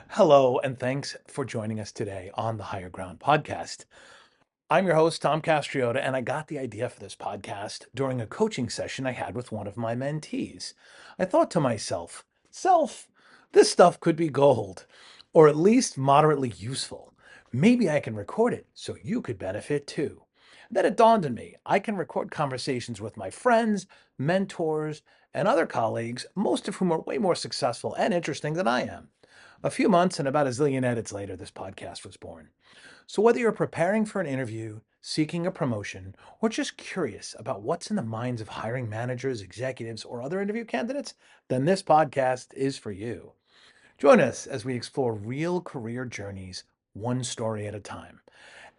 Hello, and thanks for joining us today on the Higher Ground podcast. I'm your host, Tom Castriota, and I got the idea for this podcast during a coaching session I had with one of my mentees. I thought to myself, this stuff could be gold, or at least moderately useful. Maybe I can record it so you could benefit too. Then it dawned on me I can record conversations with my friends, mentors, and other colleagues, most of whom are way more successful and interesting than I am. A few months and about a zillion edits later, this podcast was born. So, whether you're preparing for an interview, seeking a promotion, or just curious about what's in the minds of hiring managers, executives, or other interview candidates, then this podcast is for you. Join us as we explore real career journeys, one story at a time.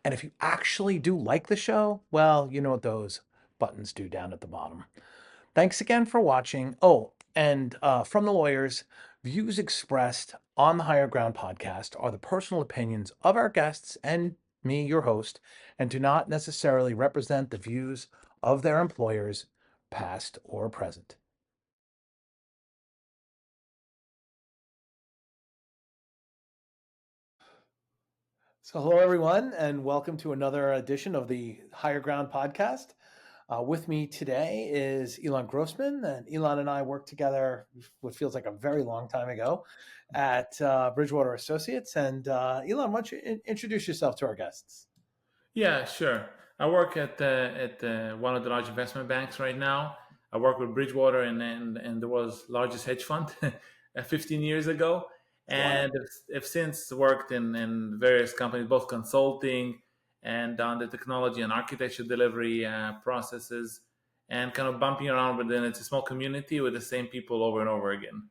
And if you actually do like the show, well, you know what those buttons do down at the bottom. Thanks again for watching. Oh, and from the lawyers, views expressed on the Higher Ground podcast are the personal opinions of our guests and me, your host, and do not necessarily represent the views of their employers, past or present. So, hello, everyone, and welcome to another edition of the Higher Ground podcast. With me today is Ilan Grosman, and Ilan and I worked together what feels like a very long time ago at Bridgewater Associates. And Ilan, why don't you introduce yourself to our guests? Yeah, sure. I work at one of the large investment banks right now. I work with Bridgewater and the world's largest hedge fund 15 years ago, Wow. and have since worked in various companies, both consulting and on the technology and architecture delivery processes, and kind of bumping around within. It's a small community with the same people over and over again.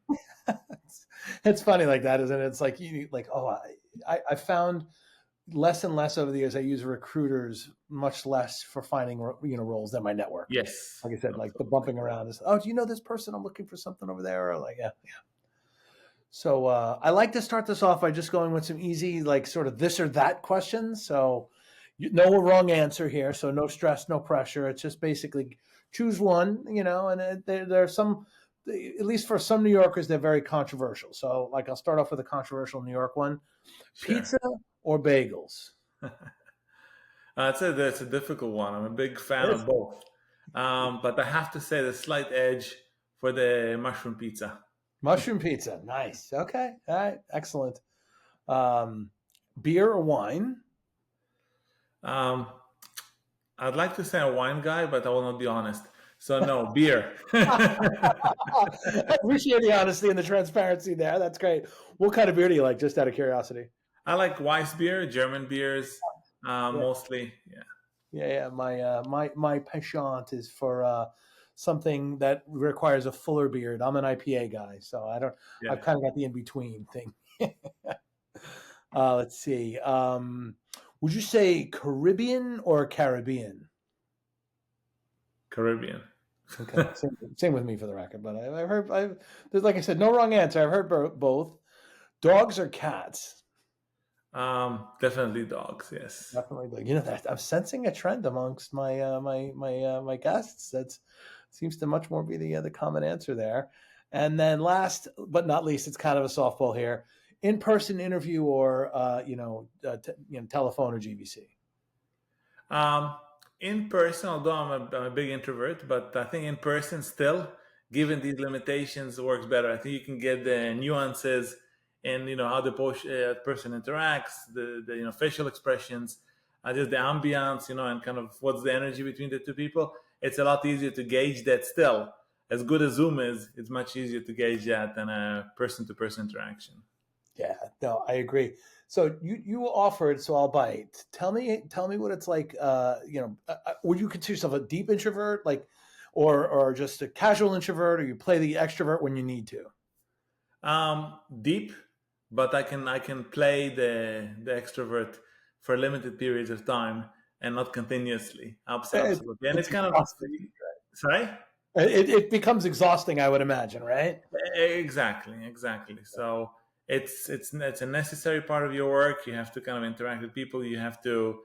It's funny like that, isn't it? It's like I found less and less over the years. I use recruiters much less for finding roles than my network. Yes, Like I said, like the absolutely. bumping around is, oh, do you know this person? I'm looking for something over there. Or like, yeah. So I like to start this off by just going with some easy, like sort of this or that questions. So no wrong answer here. So no stress, no pressure. It's just basically choose one, and there are some, at least for some New Yorkers, they're very controversial. So like I'll start off with a controversial New York one: Sure. pizza or bagels? That's a difficult one. I'm a big fan It's of both. But I have to say the slight edge for the mushroom pizza. mushroom pizza. Nice. Okay. All right. Excellent. Um, beer or wine? Um, I'd like to say a wine guy, but I will not be honest. So no, beer. I appreciate the honesty and the transparency there. That's great. What kind of beer do you like, just out of curiosity? I like Weiss beer, German beers, Yeah, mostly. Yeah, yeah. My penchant is for something that requires a fuller beard. I'm an IPA guy, so I don't. yeah. I've kind of got the in between thing. Let's see. Would you say Caribbean or Caribbean? Caribbean. Okay, same with me for the record. But I've heard. There's, like I said, no wrong answer. I've heard both. Dogs or cats? Definitely dogs. Yes. Definitely, but that I'm sensing a trend amongst my guests. That seems to much more be the common answer there. And then last but not least, it's kind of a softball here: in-person interview or telephone or GVC. Um, in person, although I'm a big introvert, but I think in person still, given these limitations, works better. I think you can get the nuances and how the person interacts, the facial expressions, just the ambiance, and kind of what's the energy between the two people. It's a lot easier to gauge that still. As good as Zoom is, it's much easier to gauge that than a person-to-person interaction. Yeah, no, I agree. So you offered, so I'll bite. Tell me what it's like. Would you consider yourself a deep introvert, like, or just a casual introvert, or you play the extrovert when you need to? Deep, but I can play the extrovert for limited periods of time and not continuously. Absolutely, and It's it's kind of exhausting. sorry. It becomes exhausting, I would imagine, right? Exactly. So it's a necessary part of your work. You have to kind of interact with people. You have to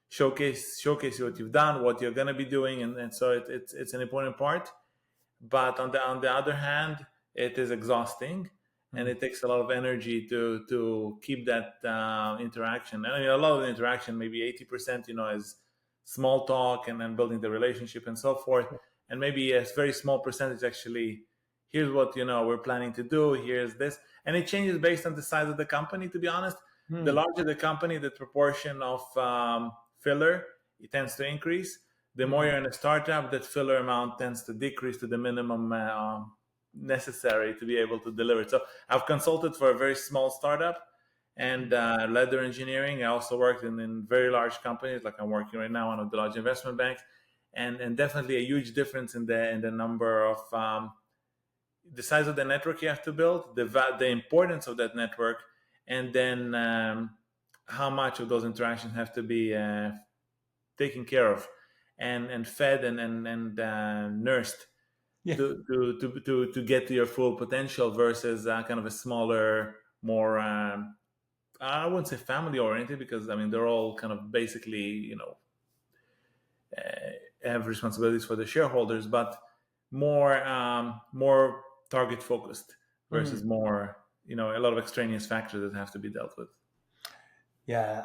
showcase what you've done, what you're going to be doing, and so it's an important part. But on the other hand, it is exhausting, and Mm. it takes a lot of energy to keep that interaction. I mean, a lot of the interaction, maybe 80%, is small talk and then building the relationship and so forth, and maybe a very small percentage actually. Here's what we're planning to do. Here's this, and it changes based on the size of the company. To be honest, the Mm. larger the company, the proportion of filler it tends to increase. The more Mm. you're in a startup, that filler amount tends to decrease to the minimum necessary to be able to deliver. So I've consulted for a very small startup and led their engineering. I also worked in very large companies, like I'm working right now on one of the large investment banks, and definitely a huge difference in the number of the size of the network you have to build, the importance of that network, and then how much of those interactions have to be taken care of and fed and nursed Yeah. to get to your full potential versus kind of a smaller, more I wouldn't say family oriented, because I mean they're all kind of basically have responsibilities for the shareholders, but more target focused Mm. versus more a lot of extraneous factors that have to be dealt with. Yeah,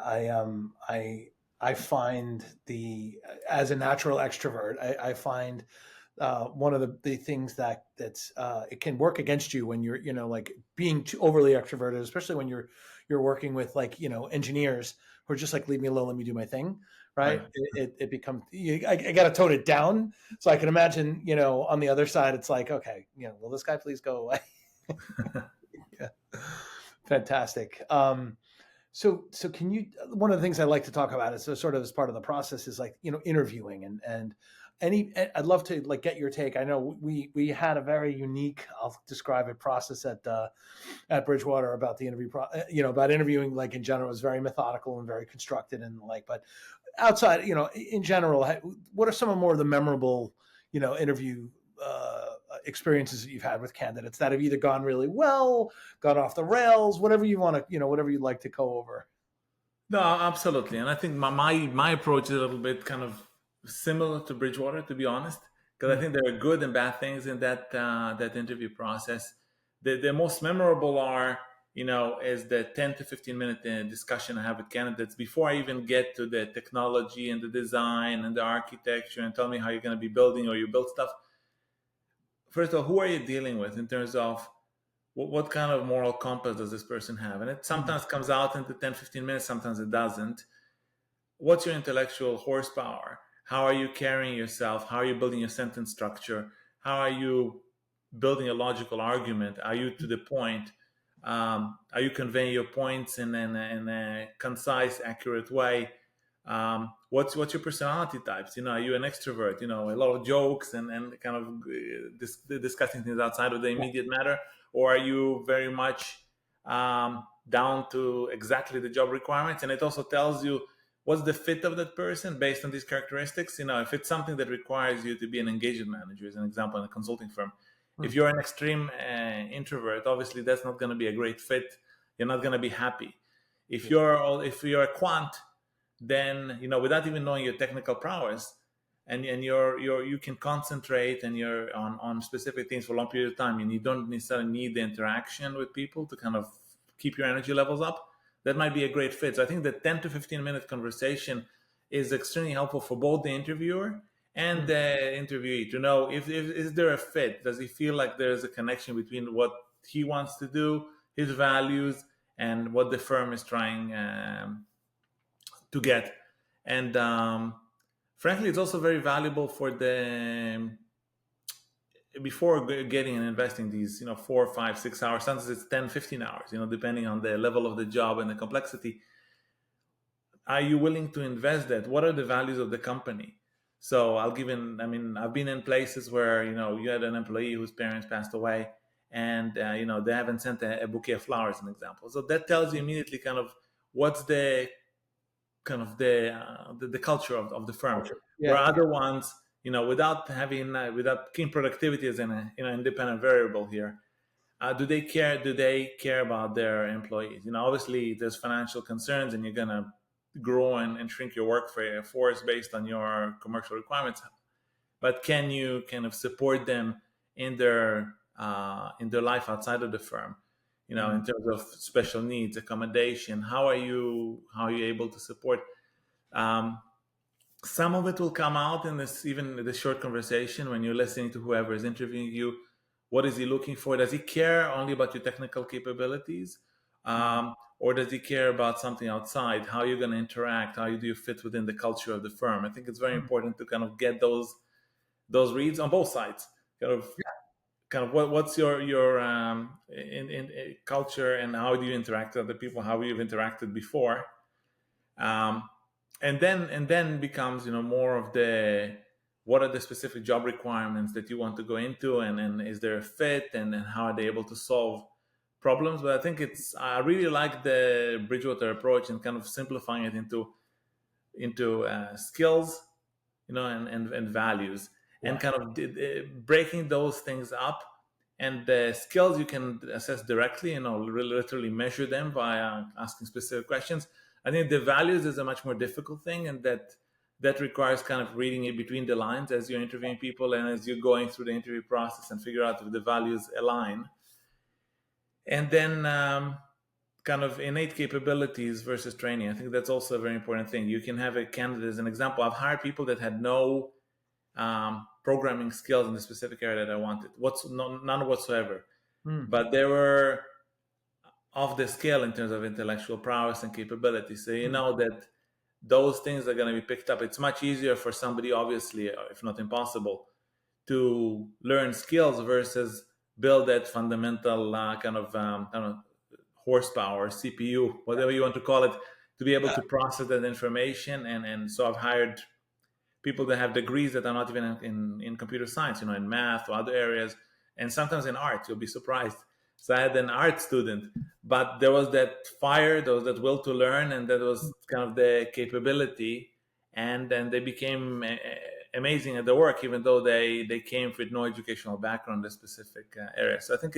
I find as a natural extrovert, I find one of the things that's it can work against you when you're like being too overly extroverted, especially when you're working with like engineers who are just like leave me alone, let me do my thing, right? Right. It becomes I got to tone it down, so I can imagine on the other side it's like, okay, will this guy please go away? Yeah, fantastic. So can you? One of the things I like to talk about is sort of as part of the process is like interviewing and any. I'd love to like get your take. I know we had a very unique. I'll describe it process at Bridgewater about the about interviewing like in general. It was very methodical and very constructed and like. But outside, in general, what are some of more of the memorable interview experiences that you've had with candidates that have either gone really well, gone off the rails, whatever you want to, whatever you'd like to go over? No, absolutely, and I think my approach is a little bit kind of similar to Bridgewater, to be honest, because I Mm. think there are good and bad things in that interview process. The most memorable are is the 10 to 15 minute discussion I have with candidates before I even get to the technology and the design and the architecture and tell me how you're going to be building or you build stuff. First of all, who are you dealing with in terms of what kind of moral compass does this person have? And it Mm. sometimes comes out into 10, 15 minutes, sometimes it doesn't. What's your intellectual horsepower? How are you carrying yourself? How are you building your sentence structure? How are you building a logical argument? Are you to the point? Are you conveying your points in a concise, accurate way? What's your personality types? Are you an extrovert? A lot of jokes and kind of discussing things outside of the Yeah. immediate matter, or are you very much down to exactly the job requirements? And it also tells you what's the fit of that person based on these characteristics. If it's something that requires you to be an engagement manager, as an example, in a consulting firm, if Mm. you're an extreme introvert, obviously that's not going to be a great fit. You're not going to be happy. If Yeah. you're a quant, then without even knowing your technical prowess, and you can concentrate and you're on specific things for a long period of time, and you don't necessarily need the interaction with people to kind of keep your energy levels up, that might be a great fit. So I think the 10 to 15 minute conversation is extremely helpful for both the interviewer and Mm. the interviewee to know if is there a fit. Does he feel like there's a connection between what he wants to do, his values, and what the firm is trying to get. And frankly, it's also very valuable for the before getting and investing these 4, 5, 6 hours. Sometimes it's 10, 15 hours, depending on the level of the job and the complexity. Are you willing to invest that? What are the values of the company? So I've been in places where you had an employee whose parents passed away, and they haven't sent a bouquet of flowers, an example. So that tells you immediately kind of what's the kind of the culture of the firm. Culture. Where Yeah. other ones, without key productivity as an independent variable here, do they care? Do they care about their employees? Obviously there's financial concerns, and you're gonna grow and shrink your workforce based on your commercial requirements, but can you kind of support them in their life outside of the firm, Mm. in terms of special needs, accommodation? How are you able to support? um, some of it will come out in this, even this short conversation, when you're listening to whoever is interviewing you. What is he looking for? Does he care only about your technical capabilities, Mm. or does he care about something outside? How you're going to interact? How do you fit within the culture of the firm? I think it's very Mm. important to kind of get those reads on both sides. Kind of what's your in culture, and how do you interact with other people? How you've interacted before, um, and then becomes more of the, what are the specific job requirements that you want to go into, and is there a fit, and how are they able to solve problems. But I think I really like the Bridgewater approach and kind of simplifying it into skills, and values, and Yeah. kind of breaking those things up. And the skills you can assess directly, literally measure them via asking specific questions. I think the values is a much more difficult thing, and that requires kind of reading it between the lines as you're interviewing people, and as you're going through the interview process, and figure out if the values align. And then kind of innate capabilities versus training. I think that's also a very important thing. You can have a candidate, as an example. I've hired people that had no programming skills in the specific area that I wanted, none whatsoever, Mm. but they were off the scale in terms of intellectual prowess and capability. So you Mm. know that those things are going to be picked up. It's much easier for somebody, obviously, if not impossible, to learn skills versus build that fundamental kind of I don't know, horsepower, CPU, whatever you want to call it, to be able Yeah. to process that information. And so I've hired people that have degrees that are not even in computer science, in math or other areas, and sometimes in art. You'll be surprised. So I had an art student, but there was that fire, there was that will to learn, and that was kind of the capability. And then they became amazing at their work, even though they came with no educational background in a specific area. So I think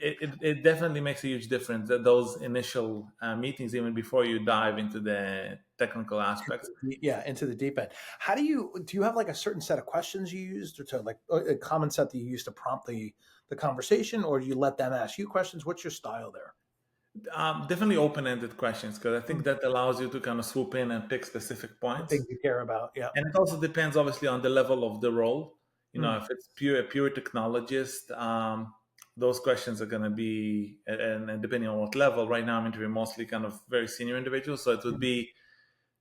it definitely makes a huge difference, that those initial meetings, even before you dive into the technical aspects. Yeah, into the deep end. How do you have like a certain set of questions you used, or to like a common set that you use to prompt the conversation, or do you let them ask you questions? What's your style there? Definitely open-ended questions, because I think Mm. that allows you to kind of swoop in and pick specific The points. things you care about. Yeah. And it also depends, obviously, on the level of the role. Mm. If it's a pure technologist, those questions are going to be, and depending on what level. Right now, I'm interviewing mostly kind of very senior individuals, so it would Mm. be,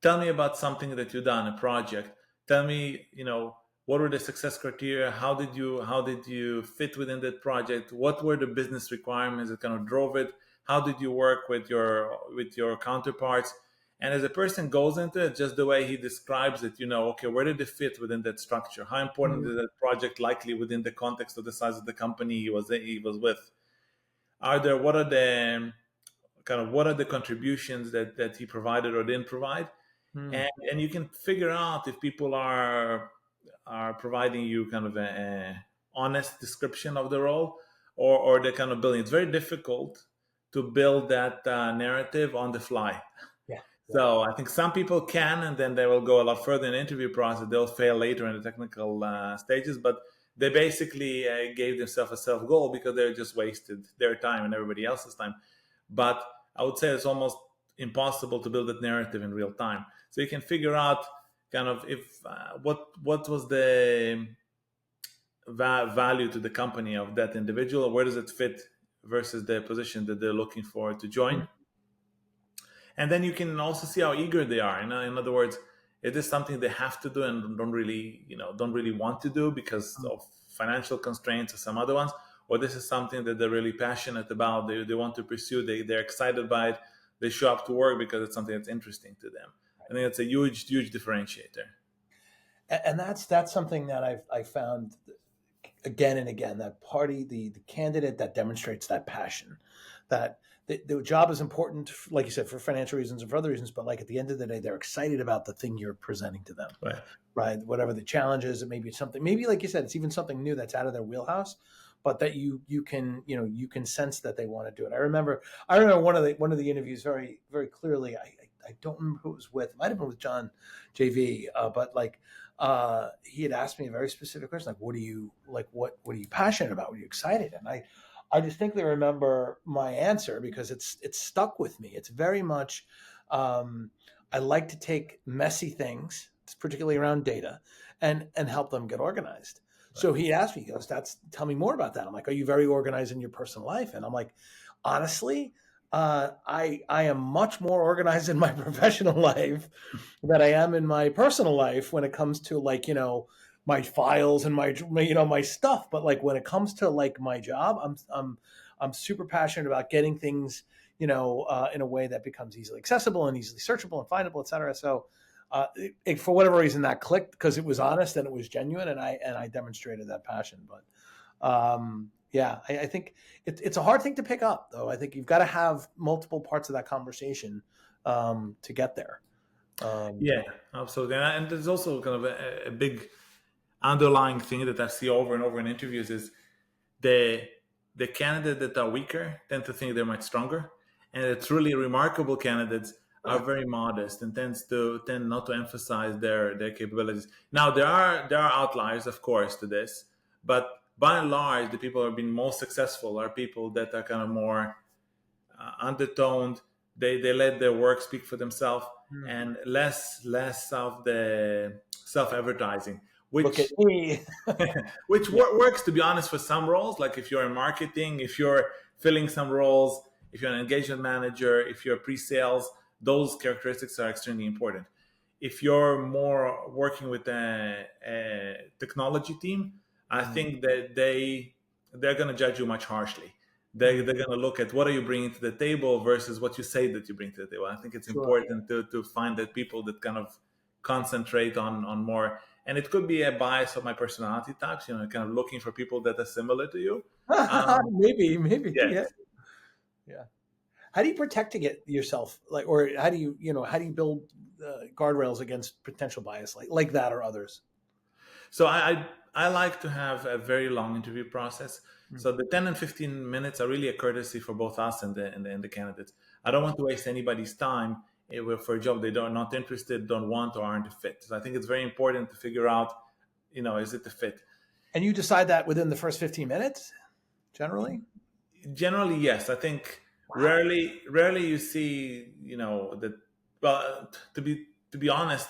tell me about something that you've done, a project. Tell me, what were the success criteria? How did you fit within that project? What were the business requirements that kind of drove it? How did you work with your counterparts? And as a person goes into it, just the way he describes it, okay, where did it fit within that structure? How important Mm. is that project likely within the context of the size of the company he was with? What are the contributions that he provided or didn't provide? Mm. And you can figure out if people are providing you kind of a honest description of the role, or they're kind of building. It's very difficult to build that narrative on the fly. Yeah. Yeah. So I think some people can, and then they will go a lot further in the interview process. They'll fail later in the technical stages, but they basically gave themselves a self goal, because they just wasted their time and everybody else's time. But I would say it's almost impossible to build that narrative in real time. So you can figure out kind of if what was the value to the company of that individual, where does it fit versus the position that they're looking for to Mm. join. And then you can also see how eager they are. In other words, is this something they have to do and don't really want to do because Mm. of financial constraints or some other ones, or this is something that they're really passionate about, they want to pursue, they're excited by it, they show up to work because it's something that's interesting to them. I think it's a huge differentiator. And that's something that I found again and again, that party, the candidate that demonstrates that passion, that the job is important, like you said, for financial reasons and for other reasons, but like at the end of the day, they're excited about the thing you're presenting to them, Right. right? Whatever the challenge is, it may be something, maybe like you said, it's even something new that's out of their wheelhouse, but that you can sense that they want to do it. I remember one of the interviews very very clearly. I I don't remember who it was with. It might have been with John JV, but like he had asked me a very specific question, like, what are you like? What are you passionate about? What are you excited? And I distinctly remember my answer because it's stuck with me. It's very much I like to take messy things, particularly around data, and help them get organized. Right. So he asked me, he goes, "That's tell me more about that." I'm like, "Are you very organized in your personal life?" And I'm like, "Honestly, I am much more organized in my professional life than I am in my personal life when it comes to like my files and my stuff. But like when it comes to like my job, I'm super passionate about getting things in a way that becomes easily accessible and easily searchable and findable, et cetera. So for whatever reason that clicked because it was honest and it was genuine and I demonstrated that passion. But yeah, I think it's a hard thing to pick up though. I think you've got to have multiple parts of that conversation to get there. Um, Yeah, absolutely. And there's also kind of a big underlying thing that I see over and over in interviews is the the candidates that are weaker tend to think they're much stronger, and the truly remarkable candidates are very modest and tend not to emphasize their capabilities. Now there are outliers, of course, to this, but by and large, the people who have been most successful are people that are kind of more undertoned. They let their work speak for themselves and less of the self advertising, Look at which me. which Yeah. works, to be honest, for some roles. Like if you're in marketing, if you're filling some roles, if you're an engagement manager, if you're pre-sales, those characteristics are extremely important. If you're more working with a technology team, I think that they're going to judge you much harshly. They're going to look at what are you bringing to the table versus what you say that you bring to the table. I think it's Sure. important to find that people that kind of concentrate on more, and it could be a bias of my personality types, kind of looking for people that are similar to you. Maybe, Yes. yeah, yeah. How do you protect to get yourself like, or how do you build guardrails against potential bias like that or others? So I like to have a very long interview process. Mm. So the 10 and 15 minutes are really a courtesy for both us and the candidates. I don't want to waste anybody's time for a job they don't not interested, don't want, or aren't a fit. So I think it's very important to figure out, is it a fit? And you decide that within the first 15 minutes, generally? Generally, yes. I think Wow. rarely you see, that. Well, to be honest,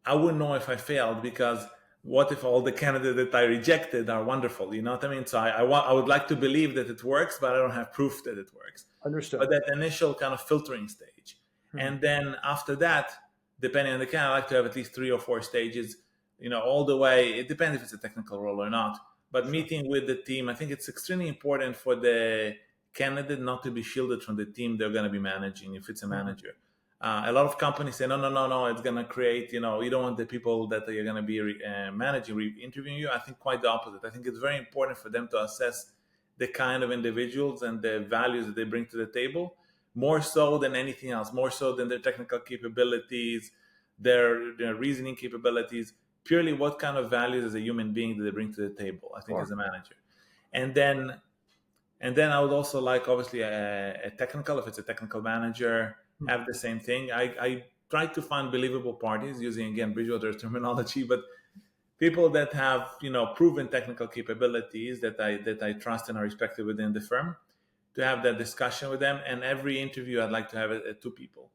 I wouldn't know if I failed because what if all the candidates that I rejected are wonderful? You know what I mean? So I would like to believe that it works, but I don't have proof that it works. But Understood. that initial kind of filtering stage, Hmm. and then after that, depending on the candidate, I like to have at least 3 or 4 stages. All the way. It depends if it's a technical role or not. But Sure. meeting with the team, I think it's extremely important for the candidate not to be shielded from the team they're going to be managing if it's a Mhm. manager. A lot of companies say, no, no, no, no, it's going to create, you don't want the people that you're going to be managing, interviewing you. I think quite the opposite. I think it's very important for them to assess the kind of individuals and the values that they bring to the table, more so than anything else, more so than their technical capabilities, their reasoning capabilities, purely what kind of values as a human being do they bring to the table, I think, as Sure. a manager. And then I would also like, obviously, a technical, if it's a technical manager, Hmm. have the same thing. I try to find believable parties using, again, Bridgewater terminology, but people that have, proven technical capabilities that I trust and are respected within the firm, to have that discussion with them. And every interview, I'd like to have it at two people.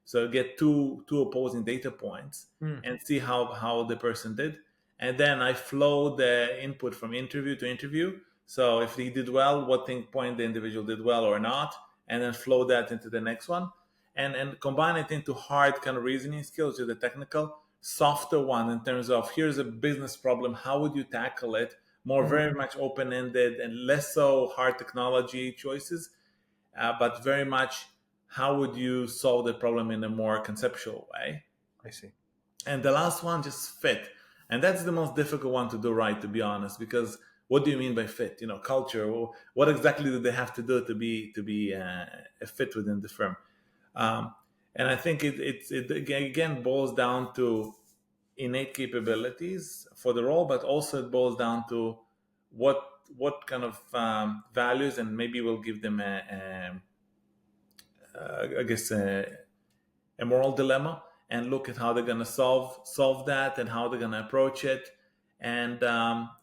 So get two opposing data points Hmm. and see how the person did. And then I flow the input from interview to interview. So if he did well, what point the individual did well or not, and then flow that into the next one, and combine it into hard kind of reasoning skills to the technical, softer one in terms of here's a business problem, how would you tackle it? More Hmm. very much open ended and less so hard technology choices, but very much how would you solve the problem in a more conceptual way. I see. And the last one, just fit. And that's the most difficult one to do right, to be honest, because what do you mean by fit? Culture. What exactly do they have to do to be a fit within the firm? Um, and I think it again boils down to innate capabilities for the role, but also it boils down to what kind of values, and maybe we'll give them I guess a moral dilemma and look at how they're going to solve that and how they're going to approach it. And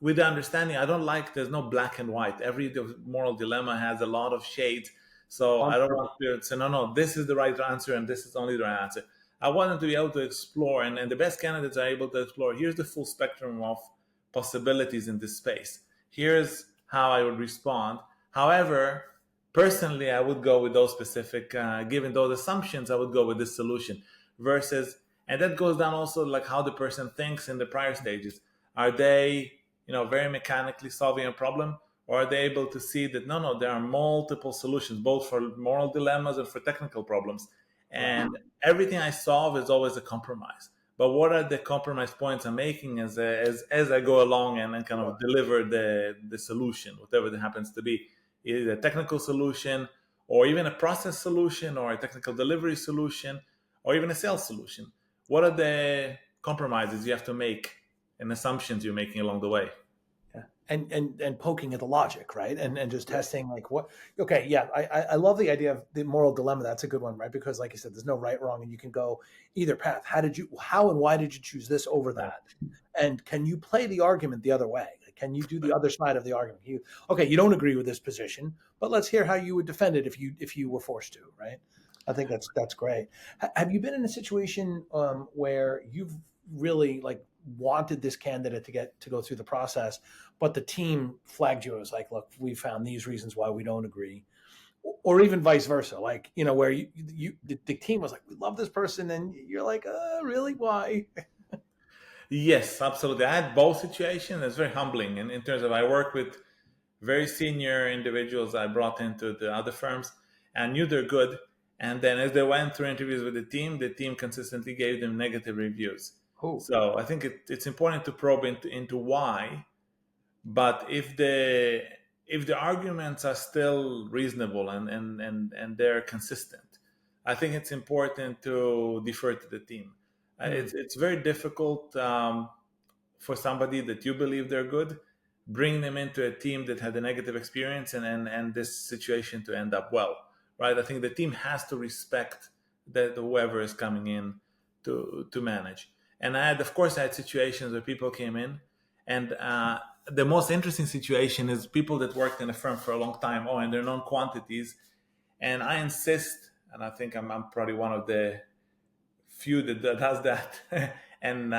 with the understanding, I don't like there's no black and white. Every moral dilemma has a lot of shades. So I don't want to say, no, this is the right answer and this is only the right answer. I want them to be able to explore, and the best candidates are able to explore. Here's the full spectrum of possibilities in this space. Here's how I would respond. However, personally, I would go with those specific, given those assumptions, I would go with this solution versus, and that goes down also like how the person thinks in the prior stages. Are they, very mechanically solving a problem, or are they able to see that no, there are multiple solutions, both for moral dilemmas and for technical problems, and everything I solve is always a compromise. But what are the compromise points I'm making as I go along and kind of deliver the solution, whatever that happens to be, either a technical solution or even a process solution or a technical delivery solution or even a sales solution. What are the compromises you have to make and assumptions you're making along the way? And poking at the logic, right? And just testing like what. Okay, yeah, I love the idea of the moral dilemma. That's a good one, right? Because like you said, there's no right, wrong, and you can go either path. How and why did you choose this over Right. that? And can you play the argument the other way? Can you do the other side of the argument? You don't agree with this position, but let's hear how you would defend it if you were forced to, right? I think that's great. Have you been in a situation where you've really like wanted this candidate to go through the process, but the team flagged you as like, look, we found these reasons why we don't agree, or even vice versa, like where the team was like, we love this person, and you're like, really, why? Yes, absolutely. I had both situations. It's very humbling in terms of I work with very senior individuals I brought into the other firms and knew they're good. And then as they went through interviews with the team consistently gave them negative reviews. Oh, So I think it's important to probe into why. But if the arguments are still reasonable and they're consistent, I think it's important to defer to the team. It's very difficult for somebody that you believe they're good, bring them into a team that had a negative experience and this situation to end up well, right? I think the team has to respect that whoever is coming in to manage. And I had situations where people came in, and the most interesting situation is people that worked in a firm for a long time, and they're known quantities, and I insist, and I think I'm probably one of the few that does that, and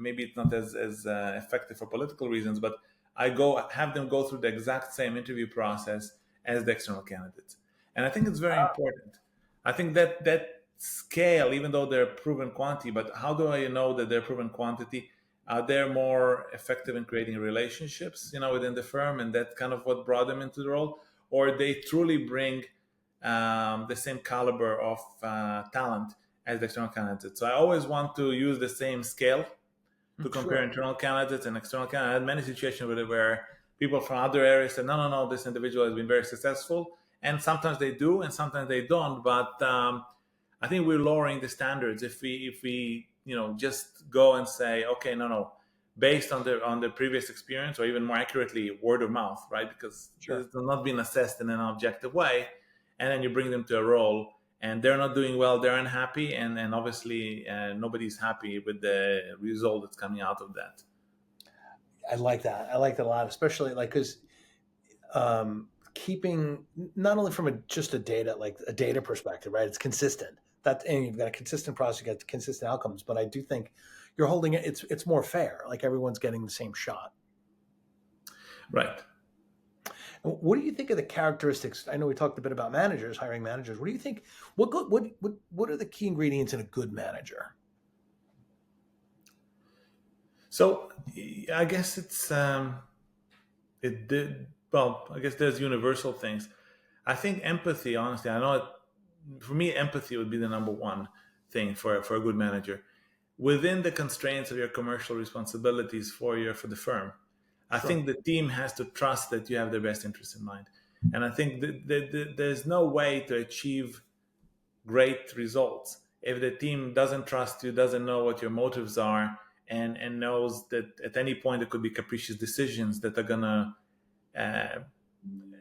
maybe it's not as effective for political reasons, but I have them go through the exact same interview process as the external candidates, and I think it's very important. I think that scale, even though they're proven quantity, but how do I know that they're proven quantity? They're more effective in creating relationships, within the firm, and that's kind of what brought them into the role, or they truly bring the same caliber of talent as the external candidates. So I always want to use the same scale to compare sure. internal candidates and external candidates. I had many situations where people from other areas said, no, this individual has been very successful. And sometimes they do, and sometimes they don't. But I think we're lowering the standards if we just go and say, okay, no, based on the previous experience, or even more accurately, word of mouth, right? Because Sure. it's not being assessed in an objective way, and then you bring them to a role and they're not doing well, they're unhappy, and obviously nobody's happy with the result that's coming out of that. I like that. I like that a lot, especially like because keeping not only from just a data perspective, right? It's consistent. That and you've got a consistent process, you got consistent outcomes. But I do think you're holding it. It's more fair. Like everyone's getting the same shot. Right. What do you think of the characteristics? I know we talked a bit about managers, hiring managers. What do you think? What are the key ingredients in a good manager? So I guess it did well. I guess there's universal things. I think empathy. Honestly, I know for me, empathy would be the number one thing for a good manager within the constraints of your commercial responsibilities for the firm. I Sure. think the team has to trust that you have their best interests in mind, and I think there's no way to achieve great results if the team doesn't trust you, doesn't know what your motives are, and knows that at any point there could be capricious decisions that are gonna uh,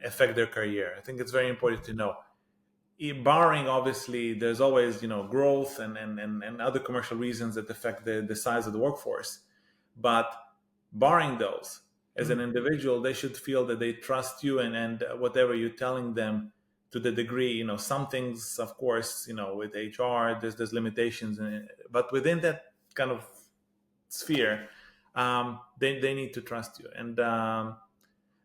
affect their career. I think it's very important to know. barring obviously there's always growth and other commercial reasons that affect the size of the workforce, but barring those, as an Mm, individual they should feel that they trust you and whatever you're telling them, to the degree, some things of course, with HR there's limitations but within that kind of sphere, they need to trust you. And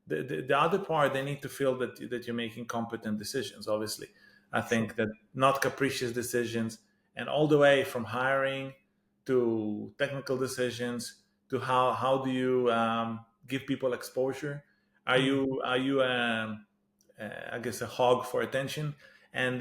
the other part, they need to feel that you're making competent decisions. Obviously, I sure. think that not capricious decisions, and all the way from hiring to technical decisions to how do you give people exposure. Are Mm, you I guess a hog for attention, and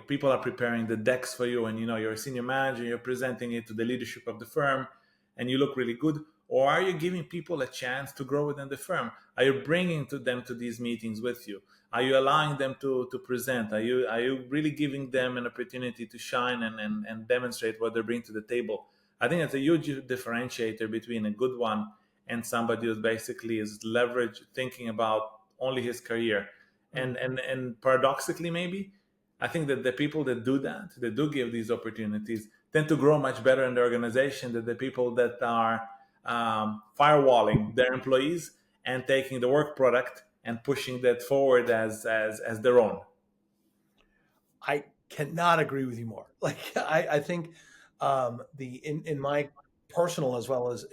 people are preparing the decks for you, and you're a senior manager, you're presenting it to the leadership of the firm, and you look really good. Or are you giving people a chance to grow within the firm? Are you bringing them to these meetings with you? Are you allowing them to present? Are you really giving them an opportunity to shine and demonstrate what they bring to the table? I think that's a huge differentiator between a good one and somebody who basically is leverage thinking about only his career. mm. And paradoxically, maybe, I think that the people that do that, that do give these opportunities, tend to grow much better in the organization than the people that are firewalling their employees and taking the work product and pushing that forward as their own. I cannot agree with you more. Like I think the in my personal as well as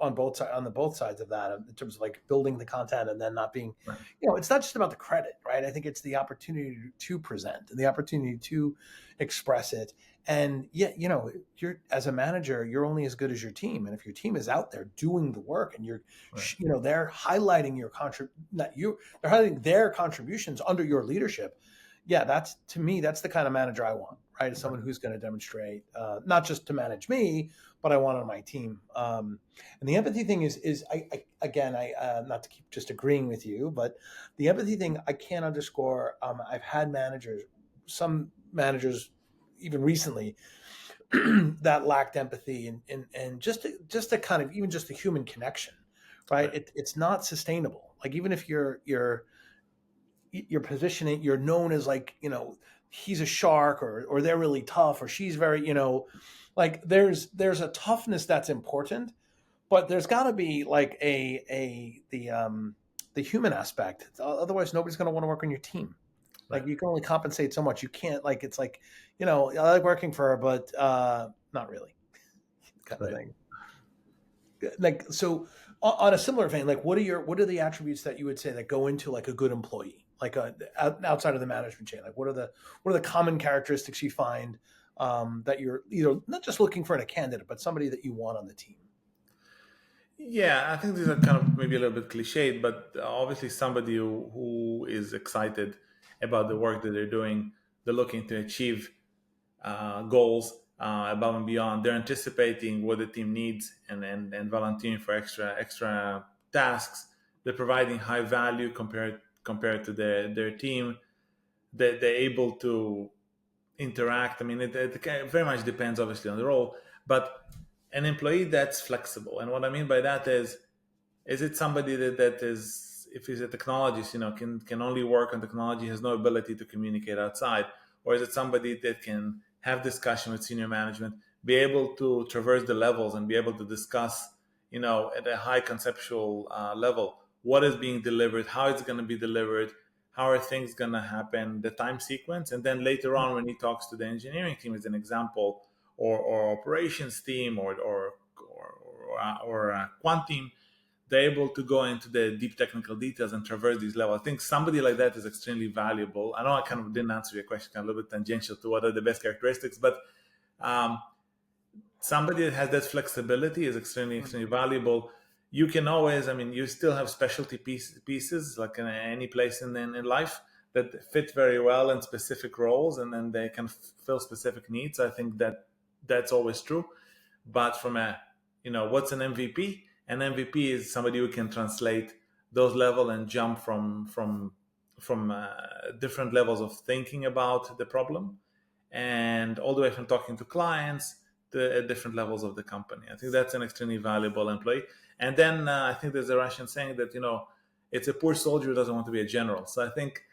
on both sides on the both sides of that in terms of like building the content and then not being, Right. it's not just about the credit, right? I think it's the opportunity to present and the opportunity to express it. And yet, you're as a manager, you're only as good as your team. And if your team is out there doing the work and Right. they're highlighting not you, they're highlighting their contributions under your leadership. Yeah, that's to me, that's the kind of manager I want, right? Is someone who's going to demonstrate, not just to manage me, but I want on my team. And the empathy thing is again, I not to keep just agreeing with you, but the empathy thing I can't underscore. I've had some managers, even recently, that lacked empathy and just a kind of even just a human connection, right? Right. It's not sustainable. Like even if you're positioning, you're known as like, he's a shark or they're really tough or she's very, like there's a toughness that's important, but there's got to be like the human aspect. Otherwise nobody's going to want to work on your team. Right. Like you can only compensate so much. You can't, like, it's like, I like working for her, but not really, kind of Right. thing. Like, so on a similar vein, like what are the attributes that you would say that go into like a good employee, like outside of the management chain? Like what are the common characteristics you find that you're either not just looking for in a candidate, but somebody that you want on the team? Yeah, I think these are kind of maybe a little bit cliched, but obviously somebody who is excited about the work that they're doing, they're looking to achieve goals above and beyond. They're anticipating what the team needs and volunteering for extra tasks. They're providing high value compared to their team. They're able to interact. I mean, it very much depends, obviously, on the role, but an employee that's flexible. And what I mean by that is it somebody that is, if he's a technologist, can only work on technology, has no ability to communicate outside, or is it somebody that can have discussion with senior management, be able to traverse the levels and be able to discuss, at a high conceptual level, what is being delivered, how it's going to be delivered, how are things going to happen, the time sequence, and then later on when he talks to the engineering team, as an example, or operations team, or quant team, they're able to go into the deep technical details and traverse these levels. I think somebody like that is extremely valuable. I know I kind of didn't answer your question, kind of a little bit tangential to what are the best characteristics, but um, somebody that has that flexibility is extremely, extremely valuable. You can always, I mean, you still have specialty pieces like in any place in life that fit very well in specific roles, and then they can fill specific needs. I think that's always true. But from what's an MVP? An MVP is somebody who can translate those level and jump from different levels of thinking about the problem, and all the way from talking to clients to different levels of the company. I think that's an extremely valuable employee. And then I think there's a Russian saying that it's a poor soldier who doesn't want to be a general. So I think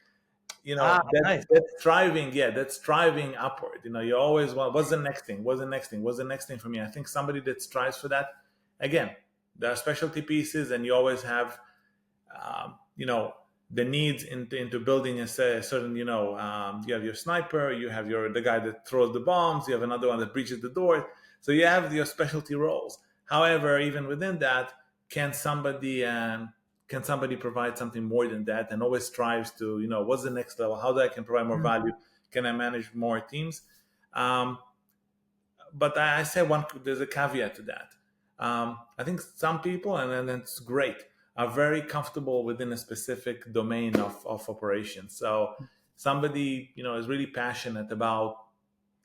Ah, that nice. that's striving, yeah, that's striving upward. You always want, what's the next thing, what's the next thing, what's the next thing for me. I think somebody that strives for that, again, there are specialty pieces, and you always have you know the needs into building a certain, you have your sniper, you have the guy that throws the bombs, you have another one that breaches the door. So you have your specialty roles. However, even within that, can somebody can somebody provide something more than that, and always strives to, what's the next level, how do I can provide more Mm. value, can I manage more teams. um, but I say there's a caveat to that. I think some people, and it's great, are very comfortable within a specific domain of operations. So somebody, is really passionate about,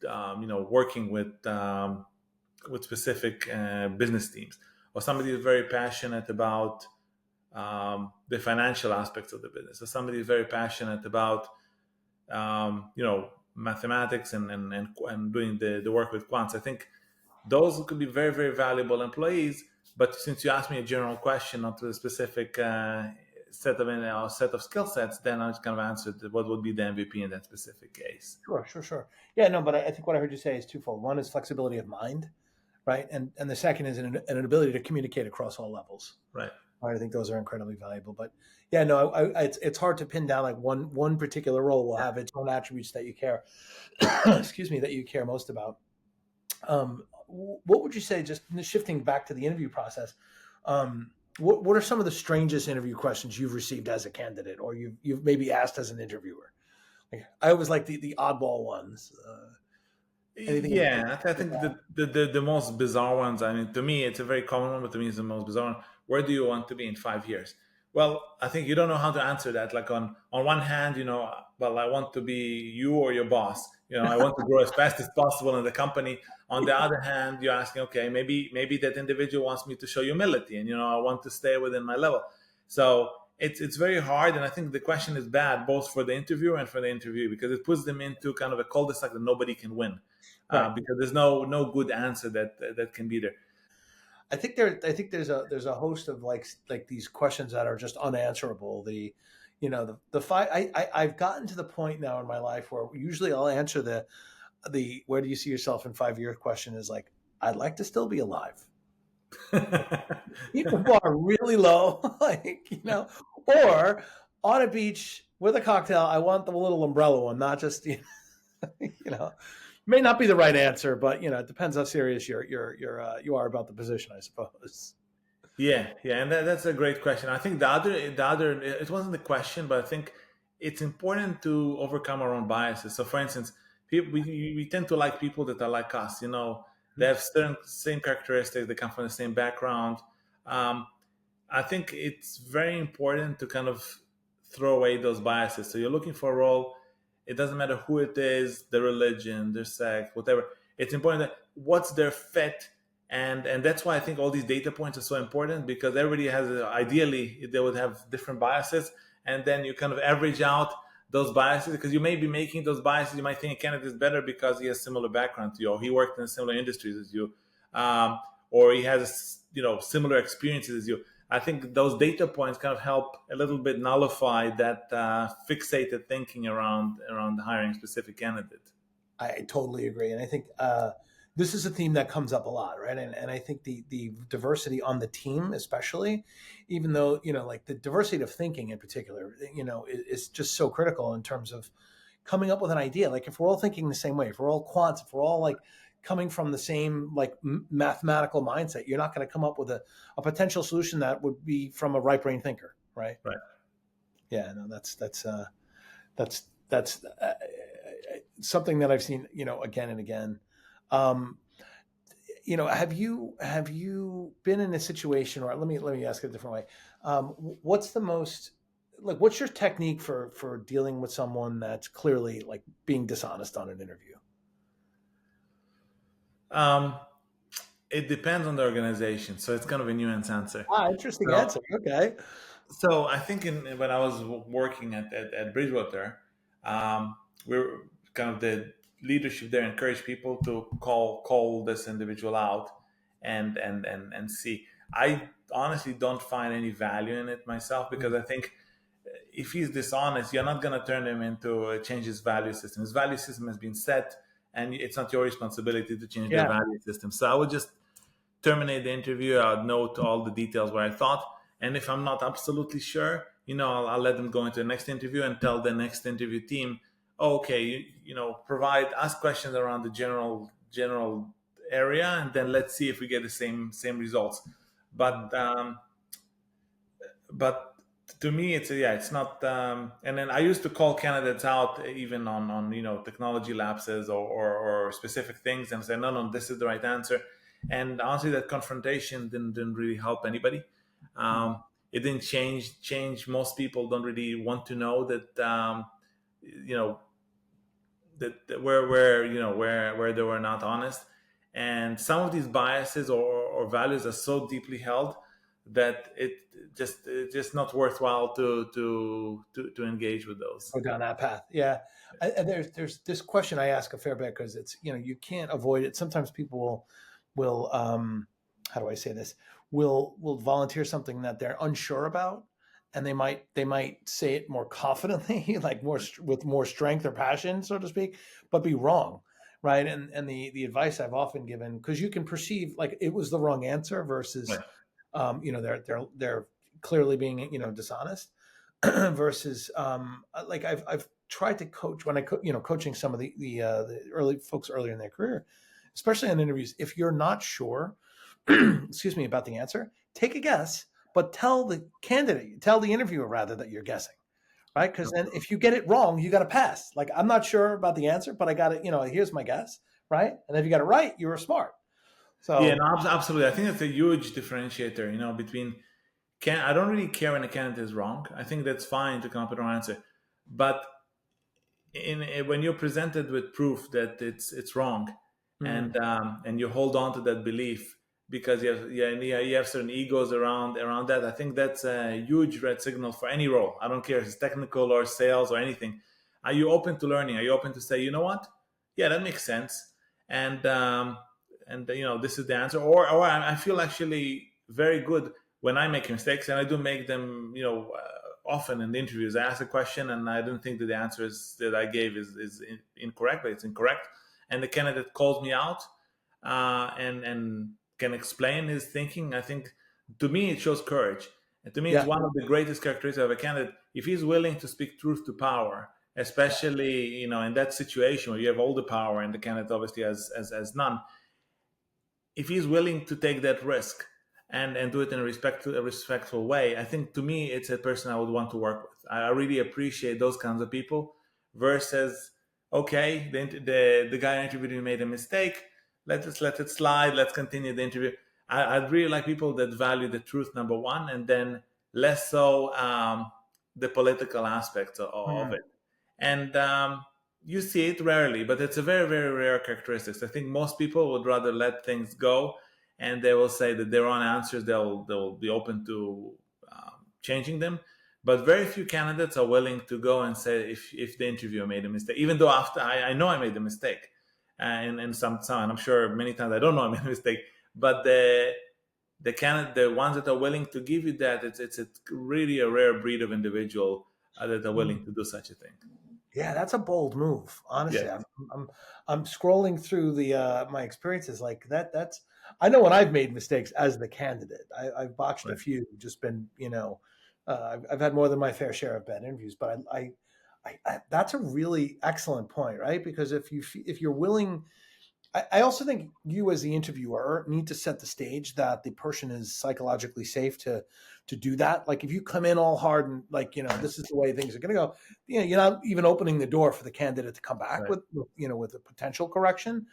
working with specific business teams, or somebody is very passionate about the financial aspects of the business, or somebody is very passionate about mathematics and doing the work with quants. I think those could be very, very valuable employees. But since you asked me a general question, not to a specific set of skill sets, then I just kind of answered what would be the MVP in that specific case. Sure, sure, sure. Yeah, no, but I think what I heard you say is twofold. One is flexibility of mind, right? And the second is an ability to communicate across all levels. Right. Right. I think those are incredibly valuable. But yeah, no, it's hard to pin down like one particular role will have its own attributes that you care, excuse me, that you care most about. What would you say, just shifting back to the interview process? What are some of the strangest interview questions you've received as a candidate, or you've maybe asked as an interviewer? Like, I always like the oddball ones. Anything in Yeah, I think the most bizarre ones. I mean, to me, it's a very common one, but to me, it's the most bizarre one. Where do you want to be in 5 years? Well, I think you don't know how to answer that. Like on one hand, well, I want to be you or your boss. I want to grow as fast as possible in the company. On the other hand, you're asking, okay, maybe that individual wants me to show humility, and I want to stay within my level. So it's very hard, and I think the question is bad both for the interviewer and for the interviewee, because it puts them into kind of a cul-de-sac that nobody can win, right. because there's no good answer that can be there. I think there's a host of like these questions that are just unanswerable. The five. I've gotten to the point now in my life where usually I'll answer the where do you see yourself in 5 years question is like, I'd like to still be alive. Keep the bar really low, or on a beach with a cocktail. I want the little umbrella one, not just you know, may not be the right answer, but it depends how serious you are about the position, I suppose. Yeah, and that's a great question. I think the other it wasn't the question, but I think it's important to overcome our own biases. So, for instance, we tend to like people that are like us. They have certain same characteristics. They come from the same background. Um, I think it's very important to kind of throw away those biases. So you're looking for a role. It doesn't matter who it is, their religion, their sex, whatever. It's important that what's their fit, and that's why I think all these data points are so important, because everybody has ideally they would have different biases, and then you kind of average out those biases, because you may be making those biases. You might think a candidate is better because he has similar background to you, or he worked in similar industries as you, or he has similar experiences as you. I think those data points kind of help a little bit nullify that fixated thinking around hiring a specific candidate. I totally agree, and I think this is a theme that comes up a lot, right? And I think the diversity on the team, especially, even though like the diversity of thinking in particular, is just so critical in terms of coming up with an idea. Like if we're all thinking the same way, if we're all quants, if we're all like coming from the same like mathematical mindset, you're not going to come up with a potential solution that would be from a right brain thinker, right? Right. Yeah, no, that's something that I've seen, again and again. Um, have you been in a situation, or let me ask it a different way. What's the most what's your technique for dealing with someone that's clearly like being dishonest on an interview? Um, it depends on the organization, so it's kind of a nuanced answer. Ah, interesting So, answer. Okay. so I think when I was working at Bridgewater, we were kind of the leadership there encouraged people to call this individual out and see. I honestly don't find any value in it myself, because I think if he's dishonest, you're not going to turn him into change his value system. His value system has been set, and it's not your responsibility to change their Yeah. value system. So I would just terminate the interview. I'll note all the details where I thought, and if I'm not absolutely sure, I'll let them go into the next interview and tell the next interview team, oh, okay, provide ask questions around the general area, and then let's see if we get the same results. But but to me, it's not. And then I used to call candidates out even on technology lapses or specific things and say, no, this is the right answer. And honestly, that confrontation didn't really help anybody. It didn't change. Most people don't really want to know that you know that where they were not honest, and some of these biases or values are so deeply held that it's just not worthwhile to engage with those. Go down that path. Yeah. And there's this question I ask a fair bit because it's, you can't avoid it. Sometimes people will how do I say this? Will volunteer something that they're unsure about, and they might say it more confidently, like with more strength or passion, so to speak, but be wrong. Right. And the advice I've often given, because you can perceive like it was the wrong answer versus Right. they're clearly being dishonest versus like I've tried to coach when coaching some of the early folks earlier in their career, especially on interviews. If you're not sure, excuse me, about the answer, take a guess, but tell the interviewer rather that you're guessing, right? Because then if you get it wrong, you got to pass. Like I'm not sure about the answer, but I got it. Here's my guess, right? And if you got it right, you were smart. Yeah, So no, absolutely. I think that's a huge differentiator. Between can I don't really care when a candidate is wrong. I think that's fine to come up with an answer, but when you're presented with proof that it's wrong, mm, and you hold on to that belief because you have certain egos around that. I think that's a huge red signal for any role. I don't care if it's technical or sales or anything. Are you open to learning? Are you open to say, you know what? Yeah, that makes sense, and this is the answer, or I feel actually very good when I make mistakes, and I do make them, often in the interviews. I ask a question and I don't think that the answer that I gave is incorrect, but it's incorrect. And the candidate calls me out and can explain his thinking. I think to me it shows courage. And to me, it's yeah, one of the greatest characteristics of a candidate. If he's willing to speak truth to power, especially in that situation where you have all the power and the candidate obviously has none, if he's willing to take that risk and do it in a respectful way, I think to me it's a person I would want to work with. I really appreciate those kinds of people versus okay, the guy interviewed made a mistake. Let's let it slide. Let's continue the interview. I'd really like people that value the truth, number one, and then less so the political aspects of mm, it. And you see it rarely, but it's a very, very rare characteristic. I think most people would rather let things go, and they will say that their own answers they'll be open to changing them. But very few candidates are willing to go and say if the interviewer made a mistake, even though after I know I made a mistake, and and I'm sure many times I don't know I made a mistake, but the ones that are willing to give you that, it's really a rare breed of individual that are willing mm. to do such a thing. Yeah, that's a bold move. Yeah, Honestly, I'm I'm scrolling through the my experiences like that. That's I know when I've made mistakes as the candidate. I've botched a right. few. Just been I've had more than my fair share of bad interviews. But that's a really excellent point, right? Because if you're willing I also think you as the interviewer need to set the stage that the person is psychologically safe to do that. Like if you come in all hard and like, this is the way things are going to go, you're not even opening the door for the candidate to come back Right. with a potential correction.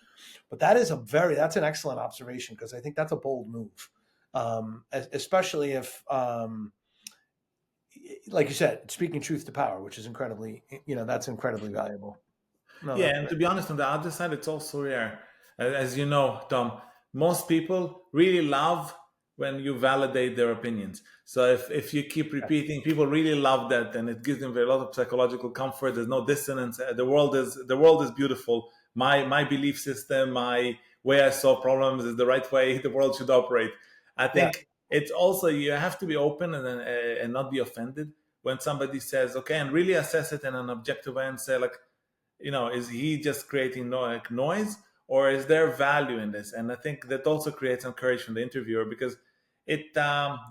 But that's an excellent observation because I think that's a bold move. Especially if, like you said, speaking truth to power, which is that's incredibly valuable. No, Yeah, that's and great. to be honest, on the other side, it's also rare. As you know, Tom, most people really love when you validate their opinions. So if you keep repeating, people really love that, and it gives them a lot of psychological comfort. There's no dissonance. The world is beautiful. My belief system, my way I solve problems is the right way the world should operate. I Yeah. think it's also you have to be open and not be offended when somebody says, okay, and really assess it in an objective way and say, like, is he just creating like noise, or is there value in this? And I think that also creates some courage from the interviewer, because it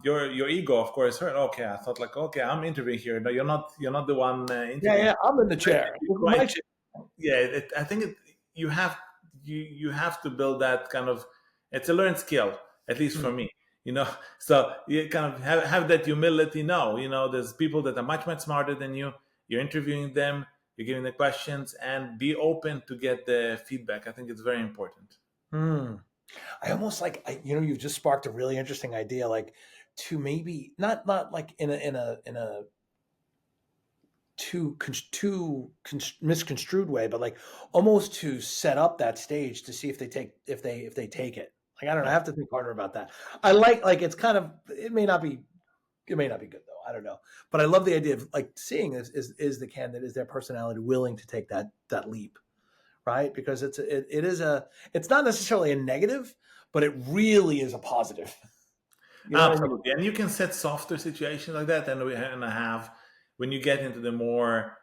your ego, of course, hurt. Okay, I thought, like, okay, I'm interviewing here. No, you're not the one Yeah, interviewing. yeah, I'm in the chair. This is my chair. Yeah, I think you have to build that kind of. It's a learned skill, at least Mm. for me. So you kind of have that humility. No, there's people that are much much smarter than you. You're interviewing them. You're giving the questions, and be open to get the feedback. I think it's very important. Mm. I almost like you've just sparked a really interesting idea, like to maybe not like in a misconstrued way, but like almost to set up that stage to see if they take it. Like I don't know, I Yeah. have to think harder about that. I like it's kind of it may not be good though. I don't know, but I love the idea of like seeing is the candidate, is their personality willing to take that leap, right? Because it's not necessarily a negative, but it really is a positive. You know what I mean? Absolutely, and you can set softer situations like that, and I have when you get into the more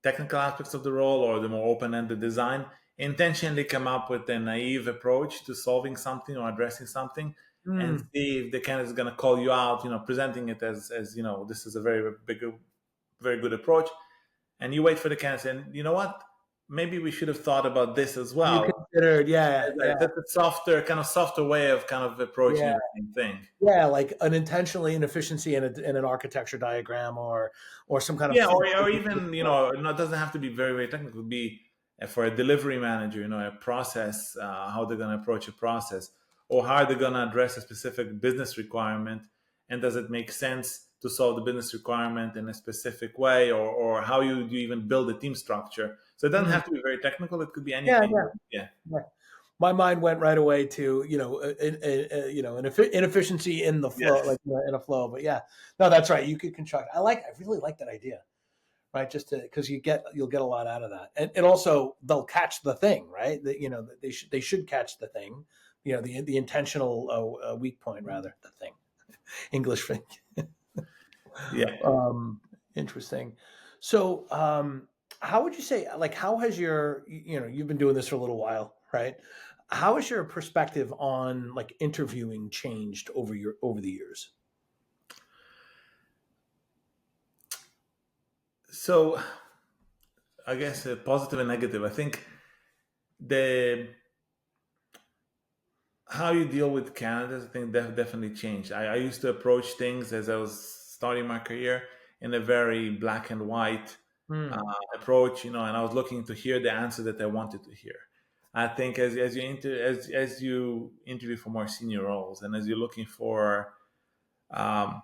technical aspects of the role or the more open-ended design, intentionally come up with a naive approach to solving something or addressing something, and Mm, see if the candidate is going to call you out, presenting it as this is a very big, very good approach, and you wait for the candidate, and you know what, maybe we should have thought about this as you well. considered, yeah, yeah, That's a softer way of kind of approaching yeah. the same thing. Yeah, like an intentionally inefficiency in an architecture diagram or some kind of Yeah, or even, it doesn't have to be very, very technical. It could be for a delivery manager, a process, how they're going to approach a process, or how they're going to address a specific business requirement, and does it make sense to solve the business requirement in a specific way, or how do you even build a team structure? So it doesn't Mm, have to be very technical. It could be yeah, anything. yeah, Yeah. yeah. My mind went right away to an inefficiency in the flow, Yes. like in a flow. But yeah, no, that's right. You could construct. I really like that idea, right? Just because you'll get a lot out of that, and also they'll catch the thing, right? That they should catch the thing, the intentional weak point rather, the thing. English thing. Yeah. Um, Interesting. So, how would you say, like, how has you've been doing this for a little while, right? How has your perspective on like interviewing changed over the years? So I guess positive and negative. I think the how you deal with candidates, I think definitely changed. I used to approach things as I was starting my career in a very black and white uh, Hmm. approach, and I was looking to hear the answer that I wanted to hear. I think as you interview for more senior roles, and as you're looking um,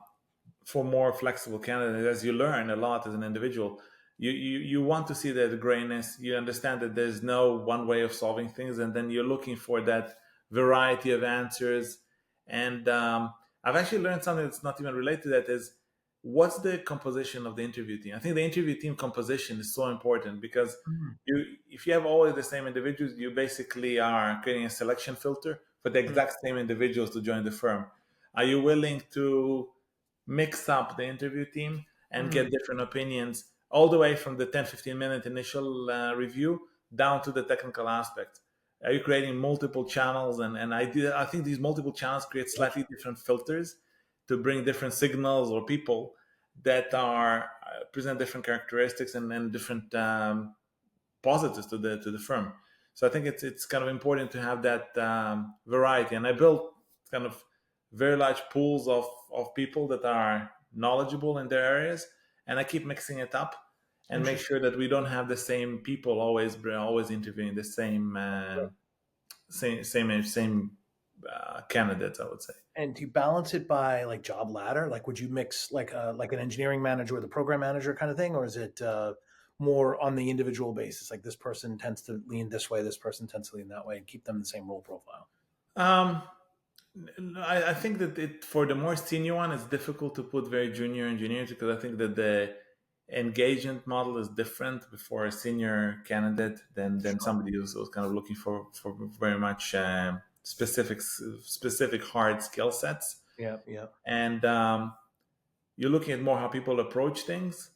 for more flexible candidates, as you learn a lot as an individual, you want to see that grayness. You understand that there's no one way of solving things, and then you're looking for that variety of answers. And I've actually learned something that's not even related to that, is what's the composition of the interview team. I think the interview team composition is so important, because Hmm. if you have always the same individuals, you basically are creating a selection filter for the Hmm. exact same individuals to join the firm. Are you willing to mix up the interview team and Hmm. get different opinions, all the way from the 10-15 minute initial review down to the technical aspect? Are you creating multiple channels? And I think these multiple channels create slightly different filters to bring different signals or people that are present different characteristics and different positives to the firm. So I think it's kind of important to have that variety. And I built kind of very large pools of people that are knowledgeable in their areas, and I keep mixing it up and make Interesting. sure that we don't have the same people always interviewing the same candidates, I would say. And do you balance it by like job ladder? Like, would you mix like an engineering manager with a program manager kind of thing, or is it more on the individual basis? Like this person tends to lean this way, this person tends to lean that way, and keep them the same role profile. Um, I think that for the more senior one, it's difficult to put very junior engineers, because I think that the engagement model is different before a senior candidate than Sure. somebody who's kind of looking for very much specific hard skill sets. Yeah. Yeah. And you're looking at more how people approach things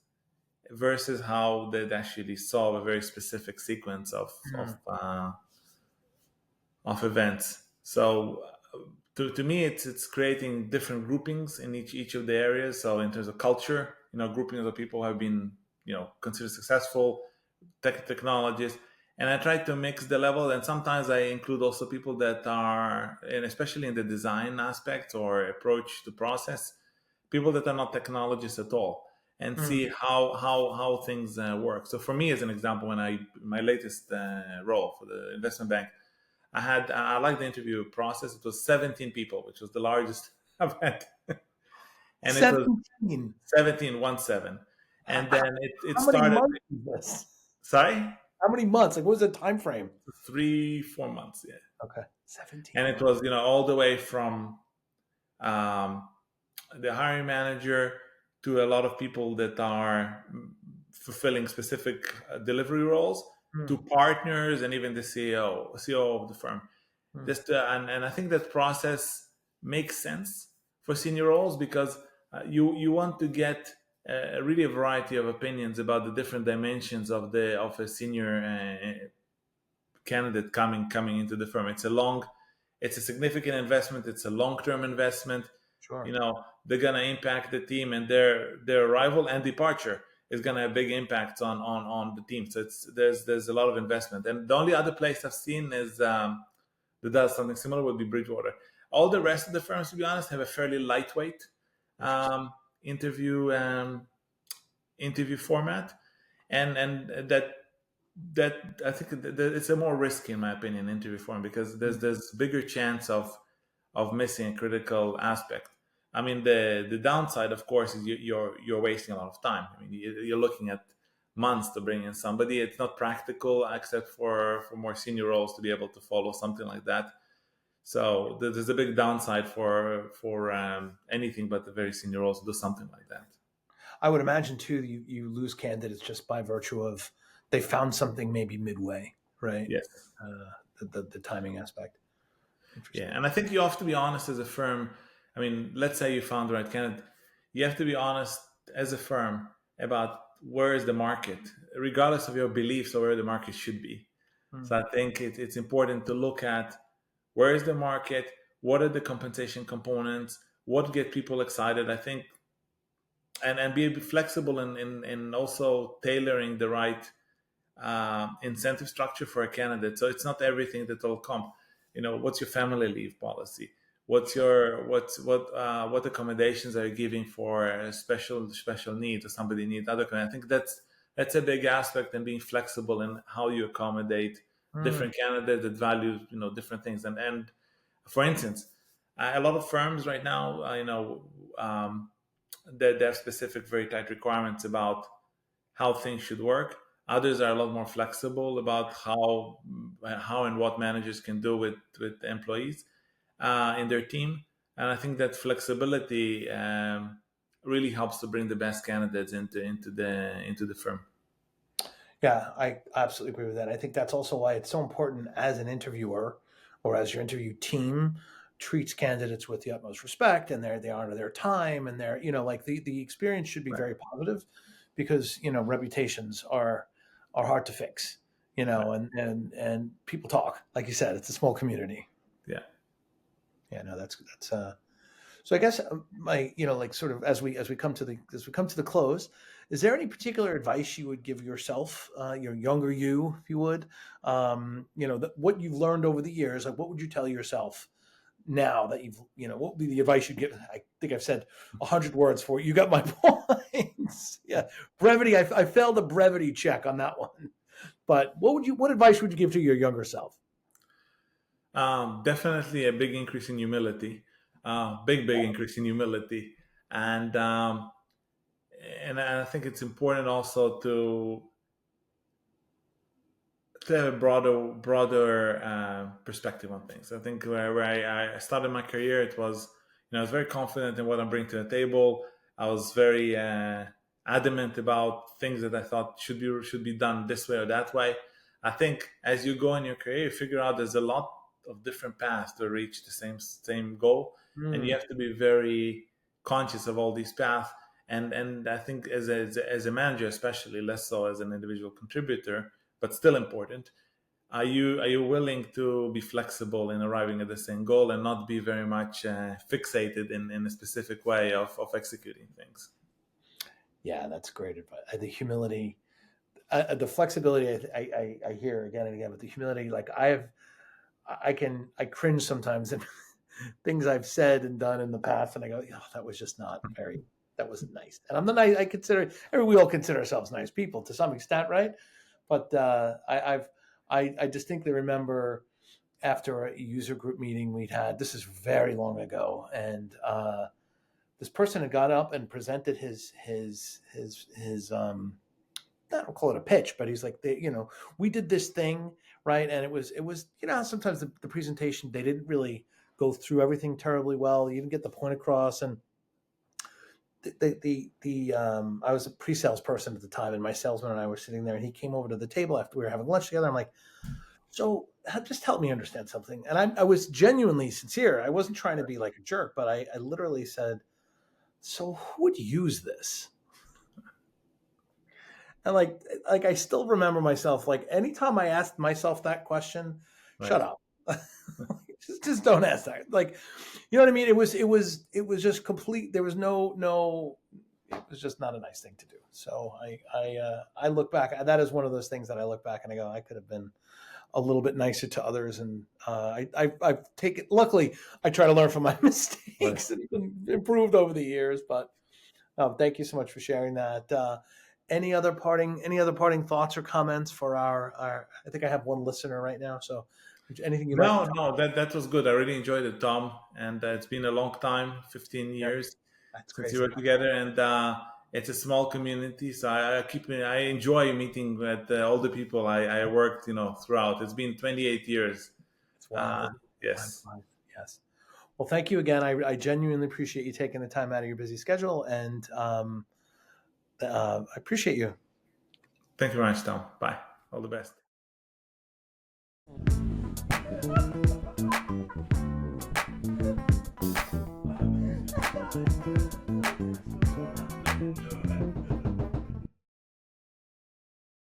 versus how they actually solve a very specific sequence Mm. of events. So to me, it's creating different groupings in each of the areas. So in terms of culture, groupings of people who have been considered successful, technologists, and I try to mix the level. And sometimes I include also people that are, and especially in the design aspect or approach to process, people that are not technologists at all, and Mm. see how things work. So for me, as an example, when my latest role for the investment bank, I liked the interview process. It was 17 people, which was the largest I've had, and it was 17. 17 1 7, and then it How many started. months is this? Sorry, How many months? Like, what was the time frame? 3 4 months, yeah. Okay, 17 And it months. was all the way from um, the hiring manager to a lot of people that are fulfilling specific delivery roles, to Mm. partners and even the CEO of the firm. Mm. Just and I think that process makes sense for senior roles because you want to get really a variety of opinions about the different dimensions of a senior candidate coming into the firm. It's a significant investment. It's a long term investment. Sure. They're gonna impact the team, and their arrival and departure is gonna have big impacts on the team. So there's a lot of investment. And the only other place I've seen is that does something similar would be Bridgewater. All the rest of the firms, to be honest, have a fairly lightweight Interesting. interview interview format, and that I think that it's a more risky, in my opinion, interview form because there's bigger chance of missing a critical aspect. I mean, the downside, of course, is you're wasting a lot of time. I mean, you're looking at months to bring in somebody. It's not practical, except for more senior roles to be able to follow something like that. So there's a big downside for anything but the very senior roles to do something like that. I would imagine too, you lose candidates just by virtue of they found something maybe midway, right? Yes. The timing aspect. Yeah, Interesting. and I think you have to be honest as a firm. I mean, let's say you found the right candidate. You have to be honest as a firm about where is the market, regardless of your beliefs or where the market should be. Mm. So I think it's important to look at where is the market, what are the compensation components, what get people excited. I think, and be flexible in also tailoring the right incentive structure for a candidate. So it's not everything that will come. What's your family leave policy? What's your what accommodations are you giving for a special need or somebody needs other kind? I think that's a big aspect in being flexible in how you accommodate Mm. different candidates that value different things. And for instance, a lot of firms right now, they have specific, very tight requirements about how things should work. Others are a lot more flexible about how and what managers can do with employees in their team. And I think that flexibility really helps to bring the best candidates into the firm. Yeah, I absolutely agree with that. I think that's also why it's so important as an interviewer or as your interview team treats candidates with the utmost respect and they honor their time and their, like the experience should be Right. very positive because, reputations are hard to fix, Right. and people talk. Like you said, it's a small community. Yeah. Yeah, no, that's so I guess my, like sort of as we come to the close, is there any particular advice you would give yourself, your younger you, if you would, what you've learned over the years? Like, what would you tell yourself now that what would be the advice you'd give? I think I've said 100 words for it. You got my points. Yeah, brevity. I failed the brevity check on that one. But what advice would you give to your younger self? Definitely a big increase in humility. Big increase in humility, and and I think it's important also to have a broader perspective on things. I think where I started my career, it was I was very confident in what I'm bringing to the table. I was very adamant about things that I thought should be done this way or that way. I think as you go in your career, you figure out there's a lot of different paths to reach the same goal, and you Mm. have to be very conscious of all these paths. And I think as a manager, especially less so as an individual contributor, but still important. Are you willing to be flexible in arriving at the same goal and not be very much fixated in a specific way of executing things? Yeah, that's great advice. The humility, the flexibility, I hear again and again, but the humility, like I cringe sometimes at things I've said and done in the past, and I go, oh, that was just not very, that wasn't nice. And I'm the nice. I consider, we all consider ourselves nice people to some extent, right? But I distinctly remember after a user group meeting we'd had. This is very long ago, and this person had got up and presented his I don't call it a pitch, but he's like, we did this thing, right? And it was, sometimes the presentation, they didn't really go through everything terribly well. You didn't get the point across. And I was a pre-sales person at the time, and my salesman and I were sitting there, and he came over to the table after we were having lunch together. I'm like, so just help me understand something. And I was genuinely sincere. I wasn't trying to be like a jerk, but I literally said, so who would use this? And like I still remember myself, like anytime I asked myself that question, Right. shut up. just don't ask that. Like, you know what I mean? It was just complete. There was no, it was just not a nice thing to do. So I look back, that is one of those things that I look back and I go, I could have been a little bit nicer to others. And I've taken, luckily I try to learn from my Right. mistakes and improved over the years, but thank you so much for sharing that. Any other parting thoughts or comments for our? I think I have one listener right now. So, anything you'd like to No, talk? no, that was good. I really enjoyed it, Tom. And it's been a long time, 15 Yeah, years that's since we crazy. were together, and it's a small community. So I enjoy meeting with all the people I worked, throughout. It's been 28 years. It's wild. Uh, Time yes, flies. Yes. Well, thank you again. I genuinely appreciate you taking the time out of your busy schedule, and I appreciate you. thank you very much, Tom. Bye. All the best.